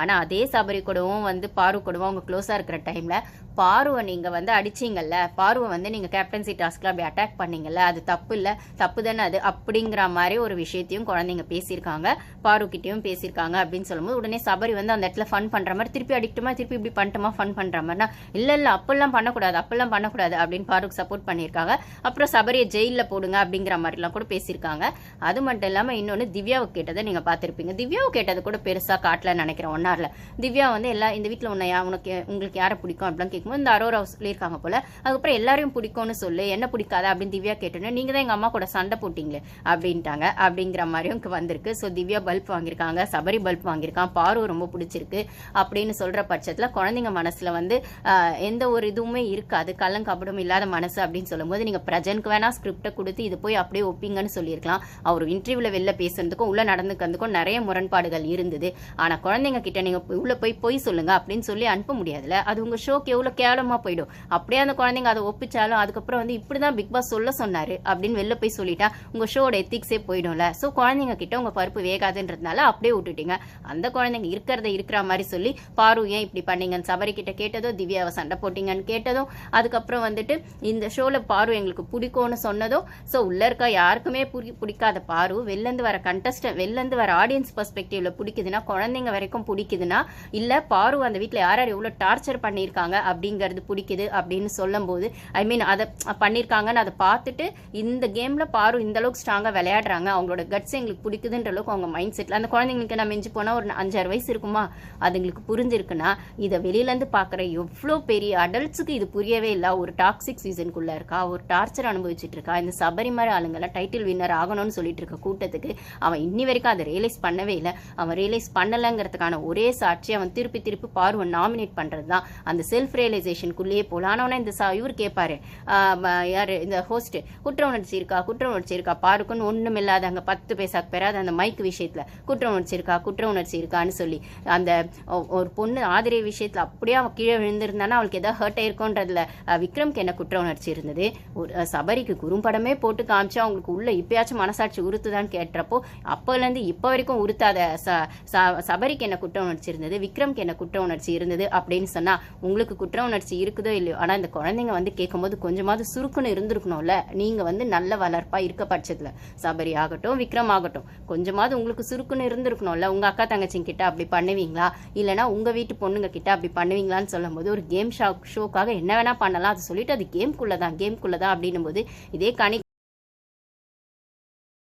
ஆனால் அதே சபரி கூடவும் வந்து பாரு கூடவும் அவங்க க்ளோஸாக இருக்கிற டைமில் பாருவை நீங்கள் வந்து அடிச்சிங்கல்ல, பாருவை வந்து நீங்கள் கேப்டன்சி டாஸ்கில் அப்படி அட்டாக் பண்ணீங்கல்ல, அது தப்பு இல்லை, தப்பு தானே அது அப்படிங்கிற மாதிரி ஒரு விஷயத்தையும் குழந்தைங்க பேசியிருக்காங்க, பாருக்கிட்டையும் பேசியிருக்காங்க அப்படின்னு சொல்லும்போது உடனே சபரி வந்து அந்த இடத்துல ஃபன் பண்ணுற மாதிரி திருப்பி அடிக்கட்டுமா, திருப்பி இப்படி பண்ணிட்டுமா ஃபன் பண்ணுற மாதிரினா, இல்லை அப்பெல்லாம் பண்ணக்கூடாது அப்படின்னு பாருக்கு சப்போர்ட் பண்ணியிருக்காங்க. அப்புறம் சபரியை ஜெயிலில் போடுங்க அப்படிங்கிற மாதிரிலாம் கூட பேசியிருக்காங்க. அது மட்டும் இல்லாமல் இன்னொன்று திவ்யாவை கேட்டதை நீங்கள் பார்த்துருப்பீங்க. திவ்யாவை கேட்டது கூட பெருசாக காட்டலன்னு நினைக்கிறேன். ஒன்னாரில் திவ்யா வந்து இந்த வீட்டில் உங்களுக்கு யாரை பிடிக்கும் அப்படின்னு கேட்கும்போது இந்த அரோரா சொல்லியிருக்காங்க போல. அதுக்கப்புறம் எல்லாரையும் பிடிக்கும்னு சொல்லு, என்ன பிடிக்காத அப்படின்னு திவ்யா கேட்டோன்னே நீங்கள் தான் எங்கள் அம்மா கூட சண்டை போட்டிங்களே அப்படின்ட்டாங்க. அப்படிங்கிற மாதிரியும் வந்திருக்கு. ஸோ திவ்யா பல்ப் வாங்கியிருக்காங்க, சபரி பல்ப் வாங்கியிருக்கான், பாரு ரொம்ப பிடிச்சிருக்கு அப்படின்னு சொல்கிற பட்சத்தில் குழந்தைங்க மனசில் வந்து எந்த ஒரு இதுவுமே இருக்காது, கள்ளங்கபடம் இல்லாத மனசு அப்படின்னு சொல்லும்போது நீங்கள் பிரஜனுக்கு வேணா ஸ்கிரிப்டை கொடுத்து இது போய் அப்படியே ஒப்பிங்கன்னு சொல்லியிருக்கலாம். அவர் இன்டர்வியூவில் வெளில பேசுறதுக்கும் உள்ள நடந்துக்கிறதுக்கும் நிறைய முரண்பாடுகள் இருந்தது. ஆனால் குழந்தைங்க கிட்ட நீங்கள் உள்ள போய் சொல்லுங்க அப்படின்னு சொல்லி அனுப்ப முடியாதுல்ல. அது உங்கள் ஷோக்கு எவ்வளோ கேவலமாக போயிடும். அப்படியே அந்த குழந்தைங்க அதை ஒப்பிச்சாலும் அதுக்கப்புறம் வந்து இப்படி தான் பிக் பாஸ் சொல்ல சொன்னார் அப்படின்னு வெளில போய் சொல்லிட்டா உங்கள் ஷோட எத்திக்ஸே போயிடும்ல. ஸோ குழந்தைங்க கிட்ட உங்கள் பருப்பு வேகாதுன்றதுனால அப்படியே விட்டுட்டீங்க. அந்த குழந்தைங்க இருக்கிற மாதிரி சொல்லி பாரு ஏன் இப்படி பண்ணீங்கன்னு சபரி கிட்ட கேட்டதோ, திவ்யாவை சண்டை போட்டீங்கன்னு கேட்டதும், அதுக்கப்புறம் வந்துட்டு இந்த ஷோவில் பாரு எங்களுக்கு பிடிக்கும்னு சொன்னதும், ஸோ உள்ள இருக்க யாருக்குமே பிடிக்காத பாரு வெளிலேருந்து வர ஆடியன்ஸ் பெர்ஸ்பெக்டிவ்ல பிடிக்குதுன்னா, குழந்தைங்க வரைக்கும் பிடிக்குதுன்னா, இல்லை பாரு அந்த வீட்டில் யார் எவ்வளோ டார்ச்சர் பண்ணியிருக்காங்க அப்படிங்கிறது பிடிக்குது அப்படின்னு சொல்லும் போது, ஐ மீன் அதை பண்ணியிருக்காங்கன்னு அதை பார்த்துட்டு இந்த கேமில் பாரு இந்த அளவுக்கு ஸ்ட்ராங்காக விளையாடுறாங்க, அவங்களோட கட்ஸ் எங்களுக்கு பிடிக்குதுன்ற அளவுக்கு அவங்க மைண்ட் செட்டில் அந்த குழந்தைங்களுக்கு நான் மிஞ்சி போனால் ஒரு 5-6 வயசு இருக்குமா, அதுங்களுக்கு புரிஞ்சிருக்குன்னா இதை வெளியிலேருந்து பார்க்குற எவ்வளோ பெரிய அடல்ட்ஸுக்கு இது புரியவே இல்லை. ஒரு டாக்ஸிக் சீசனுக்குள்ளே இருக்கா, ஒரு டார்ச்சர் அனுபவிச்சுட்டு இருக்கா. இந்த சபரிமலை ஆளுங்கெல்லாம் டைட்டில் வின்னர் ஆகணும்னு சொல்லிட்டு இருக்க கூட்டத்துக்கு அவன் இன்னி வரைக்கும் அதை ரியலைஸ் பண்ணவே இல்லை. அவன் ரியலைஸ் பண்ணலைங்கிறதுக்கான ஒரே சாட்சி அவன் திருப்பி பார்வை நாமினேட் பண்ணுறது தான். அந்த செல்ஃப் ரியலைசேஷனுக்குள்ளேயே போலானவனா இந்த இவர் கேட்பாரு, யார் இந்த ஹோஸ்ட், குற்ற உணர்ச்சி இருக்கா பாருக்குன்னு ஒன்றும் இல்லாத அங்கே 10 பைசாக்கு பெறாத அந்த மைக் விஷயத்தில் குற்ற உணர்ச்சி இருக்கான்னு சொல்லி அந்த ஒரு பொண்ணு ஆதிரை விஷயத்தில் அப்படியே அவன் கீழே விழுந்திருந்தானா அவளுக்கு ஏதாவது ஹர்ட் ஆயிருக்கோன்றதுல விக்ரம்க்கு என்ன குற்ற உணர்ச்சி இருந்தது. சபரிக்கு குறும்படமே போட்டு காமிச்சு அவங்களுக்கு உள்ள இப்பயாச்சும் மனசாட்சி உறுத்துதான்னு கேட்டப்போ அப்போலேருந்து இப்போ வரைக்கும் உறுத்தாத சபரிக்கு என்ன குற்ற உணர்ச்சி இருந்தது, விக்ரம்க்கு என்ன குற்ற உணர்ச்சி இருந்தது அப்படின்னு சொன்னா உங்களுக்கு குற்ற உணர்ச்சி இருக்குதோ இல்லையோ, ஆனால் இந்த குழந்தைங்க வந்து கேட்கும்போது கொஞ்சமாவது சுருக்குன்னு இருந்திருக்கணும்ல. நீங்க வந்து நல்ல வளர்ப்பா இருக்க பட்சத்துல சபரி ஆகட்டும் விக்ரம் ஆகட்டும் கொஞ்சமாவது உங்களுக்கு சுருக்குன்னு இருந்திருக்கணும்ல. உங்க அக்கா தங்கச்சிங்க கிட்ட அப்படி பண்ணுவீங்களா, இல்லைன்னா உங்க வீட்டு பொண்ணுங்க கிட்ட அப்படி பண்ணுவீங்களான்னு சொல்லும் போது ஒரு கேம் ஷோக்காக என்ன வேணா பண்ணலாம், அது சொல்லிட்டு அது கேம்குள்ளதான் அப்படின்னும் போது இதே கணி